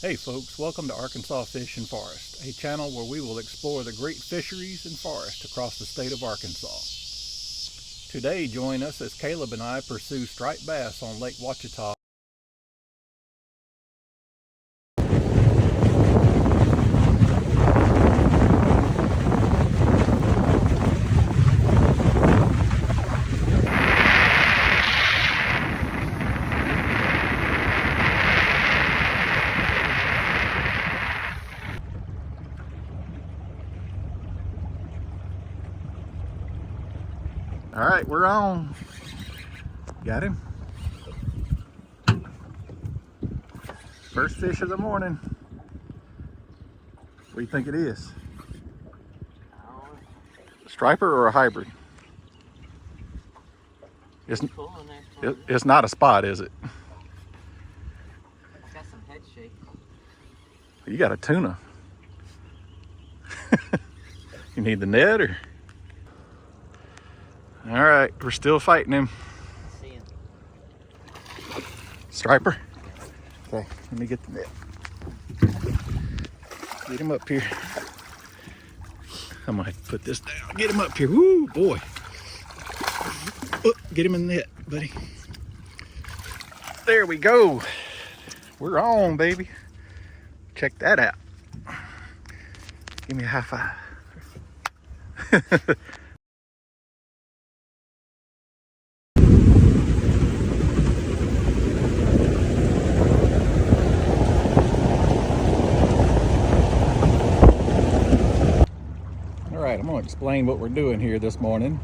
Hey folks, welcome to Arkansas Fish and Forest, a channel where we will explore the great fisheries and forests across the state of Arkansas. Today join us as Caleb and I pursue striped bass on Lake Ouachita. All right, we're on. Got him. First fish of the morning. What do you think it is? A striper or a hybrid? It's not a spot, is it? I got some head shake. You got a tuna. You need the net or? All right, we're still fighting him. See him. Striper? Okay, let me get the net. Get him up here. I'm gonna have to put this down. Get him up here. Woo, boy. Oh, get him in the net, buddy. There we go. We're on, baby. Check that out. Give me a high five. All right, I'm gonna explain what we're doing here this morning.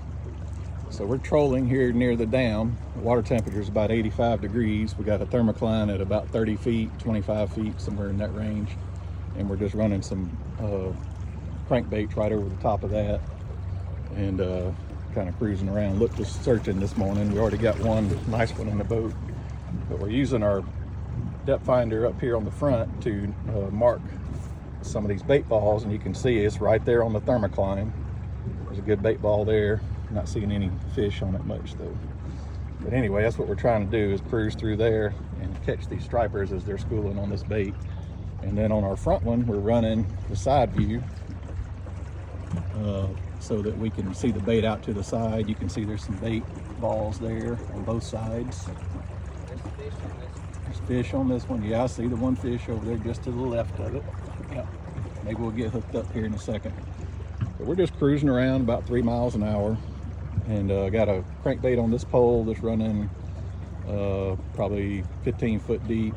So we're trolling here near the dam. The water temperature is about 85 degrees. We got a thermocline at about 30 feet, 25 feet, somewhere in that range. And we're just running some crankbaits right over the top of that and kind of cruising around. Look, just searching this morning. We already got one nice one in the boat, but we're using our depth finder up here on the front to mark some of these bait balls, and you can see it's right there on the thermocline. There's a good bait ball there. Not seeing any fish on it much though. But anyway, that's what we're trying to do, is cruise through there and catch these stripers as they're schooling on this bait. And then on our front one, we're running the side view so that we can see the bait out to the side. You can see there's some bait balls there on both sides. There's fish on this one. Yeah, I see the one fish over there just to the left of it. Yeah, maybe we'll get hooked up here in a second. But we're just cruising around about 3 miles an hour, and got a crankbait on this pole that's running probably 15 foot deep.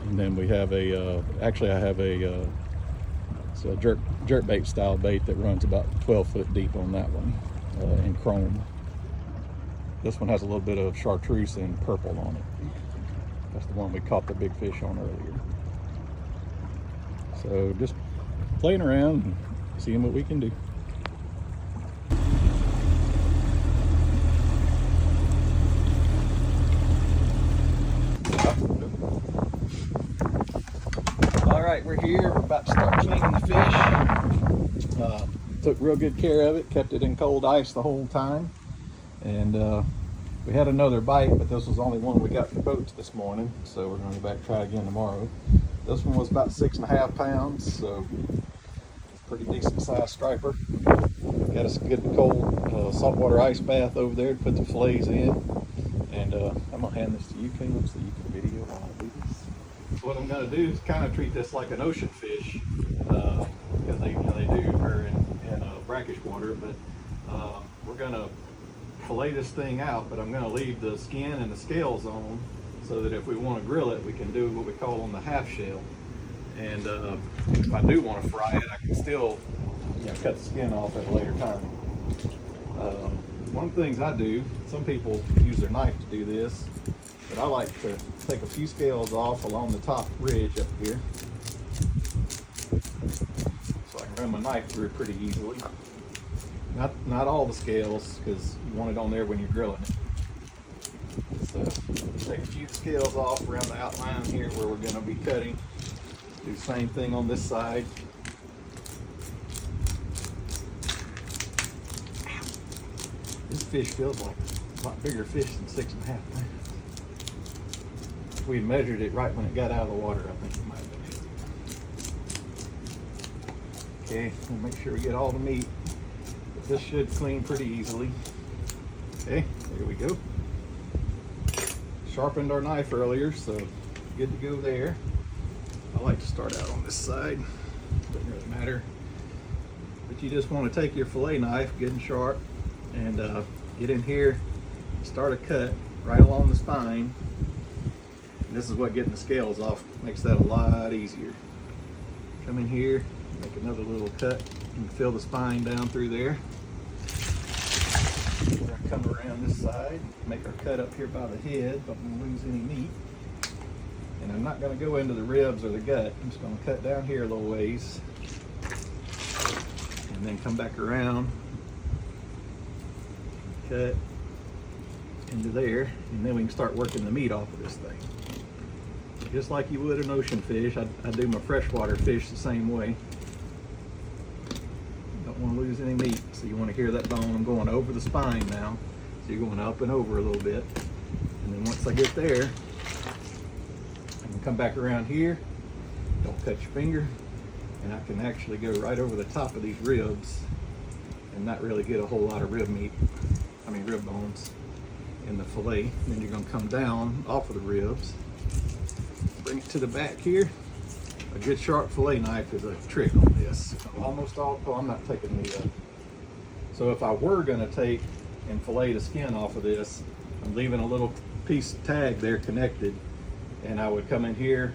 And then we have actually I have it's a jerk bait style bait that runs about 12 foot deep on that one in chrome. This one has a little bit of chartreuse and purple on it. That's the one we caught the big fish on earlier. So just playing around and seeing what we can do. All right, we're here. We're about to start cleaning the fish. Took real good care of it, kept it in cold ice the whole time. And we had another bite, but this was the only one we got in the boat this morning. So we're going to go back and try again tomorrow. This one was about 6.5 pounds, so pretty decent sized striper. Got us a good cold saltwater ice bath over there to put the fillets in. And I'm gonna hand this to you, Caleb, so you can video while I do this. So what I'm gonna do is kind of treat this like an ocean fish, because they do occur in brackish water. But we're gonna fillet this thing out, but I'm gonna leave the skin and the scales on, so that if we want to grill it, we can do what we call on the half shell. And if I do want to fry it, I can still cut the skin off at a later time. One of the things I do, some people use their knife to do this, but I like to take a few scales off along the top ridge up here, so I can run my knife through it pretty easily. Not all the scales, because you want it on there when you're grilling it. So take a few scales off around the outline here where we're going to be cutting. Do the same thing on this side. This fish feels like a lot bigger fish than 6.5 pounds. we measured it right when it got out of the water. I think it might have been. Okay, we'll make sure we get all the meat. But this should clean pretty easily. Okay, there we go. Sharpened our knife earlier, so good to go there. I like to start out on this side. Doesn't really matter. But you just want to take your fillet knife, good and sharp, and get in here, start a cut right along the spine. And this is what getting the scales off makes that a lot easier. Come in here, make another little cut, and fill the spine down through there. We're going to come around this side, make our cut up here by the head, don't want to lose any meat. And I'm not going to go into the ribs or the gut. I'm just going to cut down here a little ways. And then come back around, cut into there, and then we can start working the meat off of this thing. Just like you would an ocean fish, I do my freshwater fish the same way. Don't want to lose any meat, so you want to hear that bone. I'm going over the spine now, so you're going up and over a little bit. And then once I get there, I can come back around here, don't cut your finger, and I can actually go right over the top of these ribs and not really get a whole lot of rib bones in the fillet. And then you're going to come down off of the ribs, bring it to the back here. A good sharp fillet knife is a trick on this. Almost all, I'm not taking the, so if I were going to take and fillet the skin off of this, I'm leaving a little piece of tag there connected, and I would come in here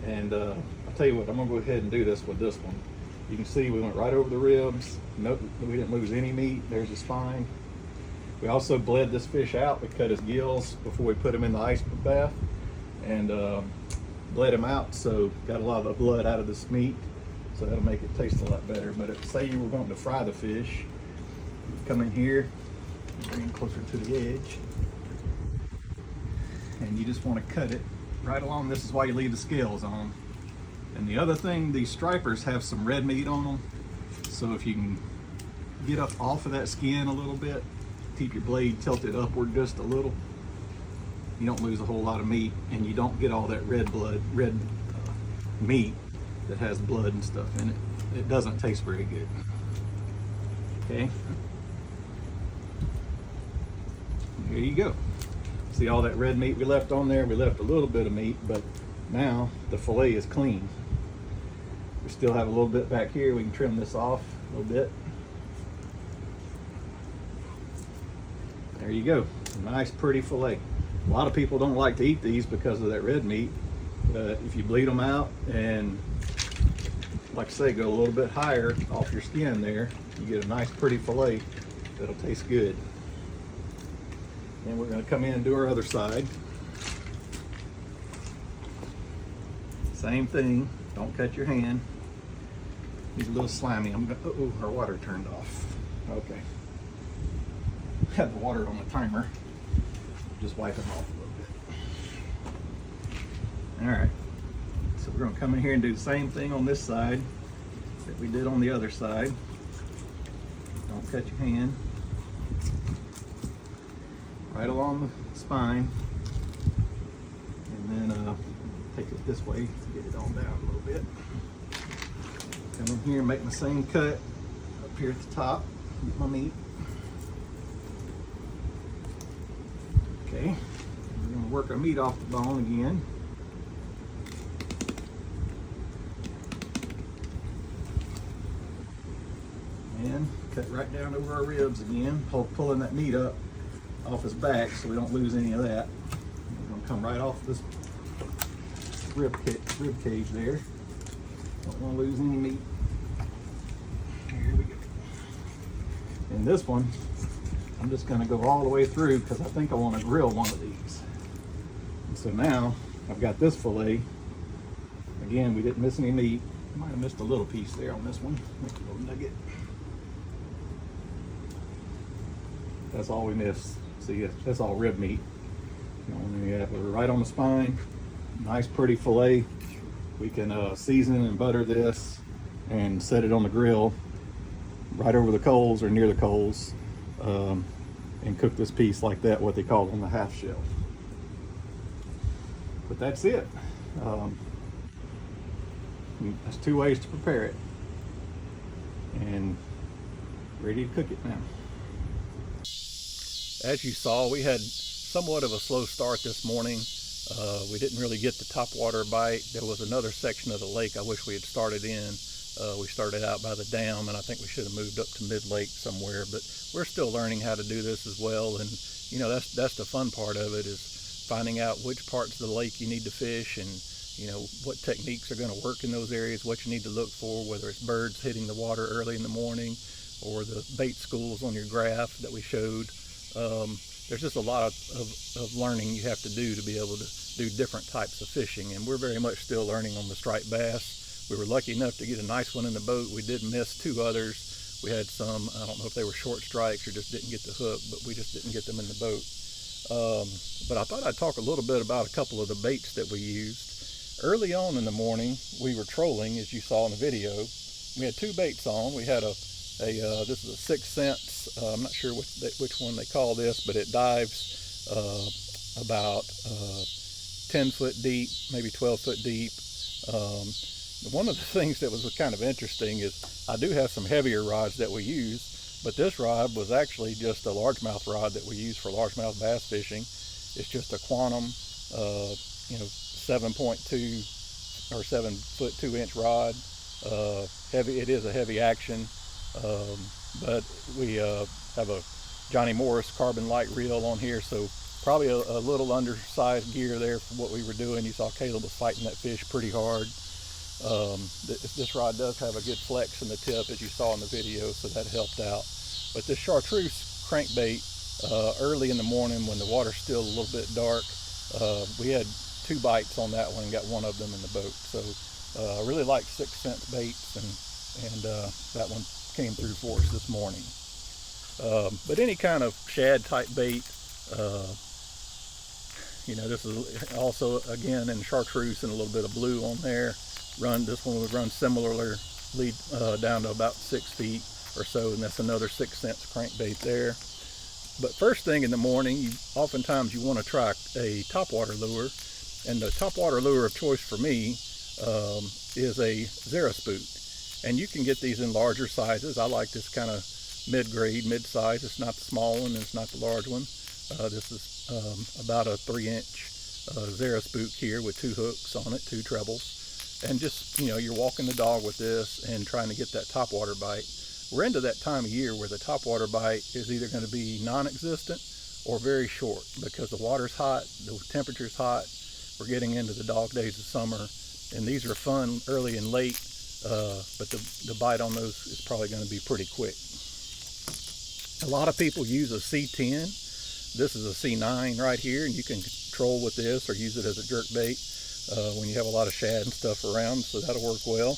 and I'll tell you what, I'm going to go ahead and do this with this one. You can see we went right over the ribs. Nope, we didn't lose any meat. There's the spine. We also bled this fish out. We cut his gills before we put him in the ice bath, and bled him out, so got a lot of the blood out of this meat, so that'll make it taste a lot better. But if, say you were going to fry the fish, come in here, bring it closer to the edge, and you just want to cut it right along. This is why you leave the scales on. And the other thing, these stripers have some red meat on them, so if you can get up off of that skin a little bit, keep your blade tilted upward just a little, you don't lose a whole lot of meat, and you don't get all that red meat that has blood and stuff in it. It doesn't taste very good. Okay, here you go. See all that red meat we left on there? We left a little bit of meat, but now the fillet is clean. We still have a little bit back here. We can trim this off a little bit. There you go, a nice pretty fillet. A lot of people don't like to eat these because of that red meat. If you bleed them out and, like I say, go a little bit higher off your skin there, you get a nice pretty fillet that'll taste good. And we're going to come in and do our other side. Same thing, don't cut your hand. He's a little slimy. Oh, our water turned off. Okay. Had the water on the timer. Just wipe it off a little bit. All right, so we're going to come in here and do the same thing on this side that we did on the other side. Don't cut your hand. Right along the spine, and then take it this way to get it on down a little bit. Come in here and make the same cut up here at the top. Get my meat. Okay, we're going to work our meat off the bone again. And cut right down over our ribs again, pulling that meat up off his back so we don't lose any of that. We're going to come right off this rib cage there. Don't want to lose any meat. Here we go. And this one, I'm just going to go all the way through because I think I want to grill one of these. And so now I've got this fillet. Again, we didn't miss any meat. Might have missed a little piece there on this one. Make a little nugget. That's all we missed. See, that's all rib meat. We're right on the spine. Nice pretty fillet. We can season and butter this and set it on the grill right over the coals or near the coals, and cook this piece like that, what they call on the half shell. But that's it. That's 2 ways to prepare it, and ready to cook it now. As you saw, we had somewhat of a slow start this morning. We didn't really get the topwater bite. There was another section of the lake I wish we had started in. We started out by the dam, and I think we should have moved up to mid-lake somewhere, but we're still learning how to do this as well. And you know, that's the fun part of it, is finding out which parts of the lake you need to fish, and you know, what techniques are going to work in those areas, what you need to look for, whether it's birds hitting the water early in the morning or the bait schools on your graph that we showed. There's just a lot of learning you have to do to be able to do different types of fishing, and we're very much still learning on the striped bass. We were lucky enough to get a nice one in the boat. We did miss 2 others. We had some, I don't know if they were short strikes or just didn't get the hook, but we just didn't get them in the boat. But I thought I'd talk a little bit about a couple of the baits that we used. Early on in the morning, we were trolling, as you saw in the video. We had 2 baits on. We had this is a 6 Sense. I'm not sure which one they call this, but it dives about 10 foot deep, maybe 12 foot deep. One of the things that was kind of interesting is I do have some heavier rods that we use, but this rod was actually just a largemouth rod that we use for largemouth bass fishing. It's just a Quantum, 7.2 or 7 foot 2 inch rod. Heavy. It is a heavy action, but we have a Johnny Morris carbon light reel on here, so probably a little undersized gear there for what we were doing. You saw Caleb was fighting that fish pretty hard. This rod does have a good flex in the tip, as you saw in the video, so that helped out. But this chartreuse crankbait, early in the morning when the water's still a little bit dark, we had 2 bites on that one and got 1 of them in the boat. So I really like 6 Sense baits, and that one came through for us this morning. But any kind of shad type bait, this is also, again, in chartreuse and a little bit of blue on there. This one would run similarly down to about 6 feet or so, and that's another 6 Sense crankbait there. But first thing in the morning, oftentimes you want to try a topwater lure, and the topwater lure of choice for me is a Zeraspoot. And you can get these in larger sizes. I like this kind of mid-grade, mid-size. It's not the small one, it's not the large one. This is about a 3-inch Zeraspoot here with 2 hooks on it, 2 trebles. And just, you're walking the dog with this and trying to get that topwater bite. We're into that time of year where the topwater bite is either going to be non-existent or very short, because the water's hot, the temperature's hot. We're getting into the dog days of summer, and these are fun early and late, but the bite on those is probably going to be pretty quick. A lot of people use a C10. This is a C9 right here, and you can troll with this or use it as a jerk bait when you have a lot of shad and stuff around, so that'll work well.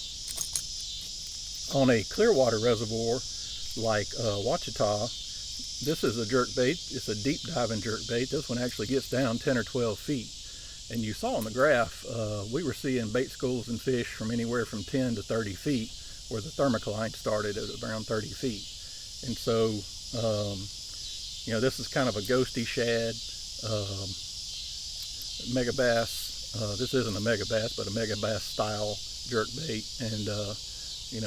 On a Clearwater reservoir like Ouachita, this is a jerk bait. It's a deep diving jerk bait. This one actually gets down 10 or 12 feet. And you saw on the graph, we were seeing bait schools and fish from anywhere from 10 to 30 feet, where the thermocline started at around 30 feet. And so, this is kind of a ghosty shad, megabass. This isn't a megabass, but a megabass style jerk bait, and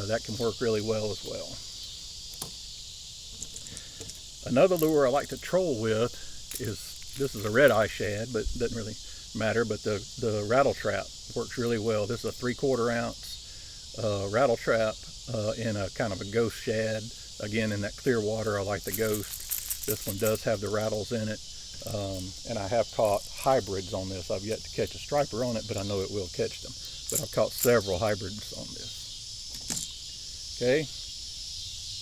that can work really well as well. Another lure I like to troll with this is a red eye shad, but it doesn't really matter, but the rattle trap works really well. This is a 3/4 ounce rattle trap in a kind of a ghost shad. Again, in that clear water, I like the ghost. This one does have the rattles in it, and I have caught hybrids on this. I've yet to catch a striper on it, but I know it will catch them. But I've caught several hybrids on this. Okay,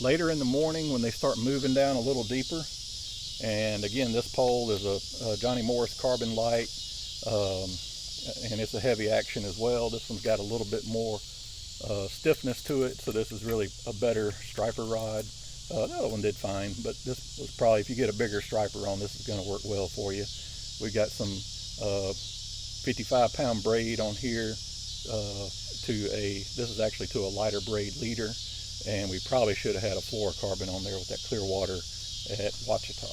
later in the morning when they start moving down a little deeper, and again, this pole is a Johnny Morris carbon light, and it's a heavy action as well. This one's got a little bit more stiffness to it, so this is really a better striper rod. The other one did fine, but this was probably, if you get a bigger striper on, this is going to work well for you. We got some 55-pound braid on here this is actually to a lighter braid leader, and we probably should have had a fluorocarbon on there with that clear water at Ouachita.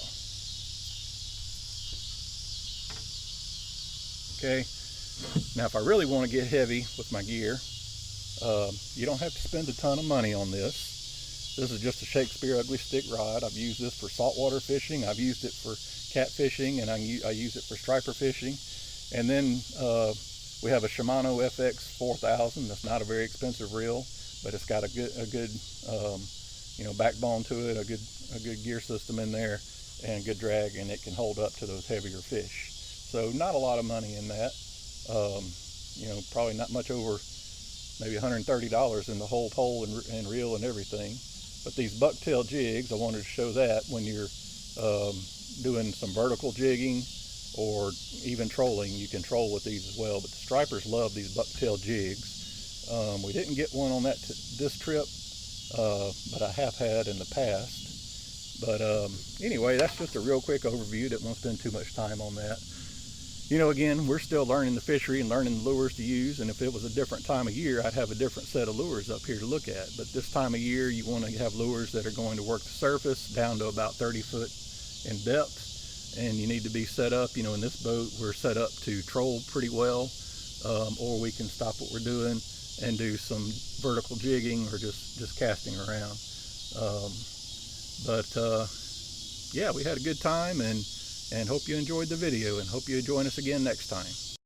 Okay, Now, if I really want to get heavy with my gear, you don't have to spend a ton of money on this. This is just a Shakespeare Ugly Stick rod. I've used this for saltwater fishing. I've used it for cat fishing, and I use it for striper fishing. And then we have a Shimano FX 4000. That's not a very expensive reel, but it's got a good backbone to it, a good gear system in there, and good drag, and it can hold up to those heavier fish. So not a lot of money in that. Probably not much over maybe $130 in the whole pole and reel and everything. But these bucktail jigs, I wanted to show that when you're doing some vertical jigging or even trolling, you can troll with these as well. But the stripers love these bucktail jigs. We didn't get one on this trip, but I have had in the past. But anyway, that's just a real quick overview. Didn't want to spend too much time on that. Again, we're still learning the fishery and learning the lures to use, and if it was a different time of year, I'd have a different set of lures up here to look at. But this time of year, you want to have lures that are going to work the surface down to about 30 foot in depth, and you need to be set up. In this boat, we're set up to troll pretty well, or we can stop what we're doing and do some vertical jigging or just casting around. Yeah, we had a good time, and hope you enjoyed the video, and hope you join us again next time.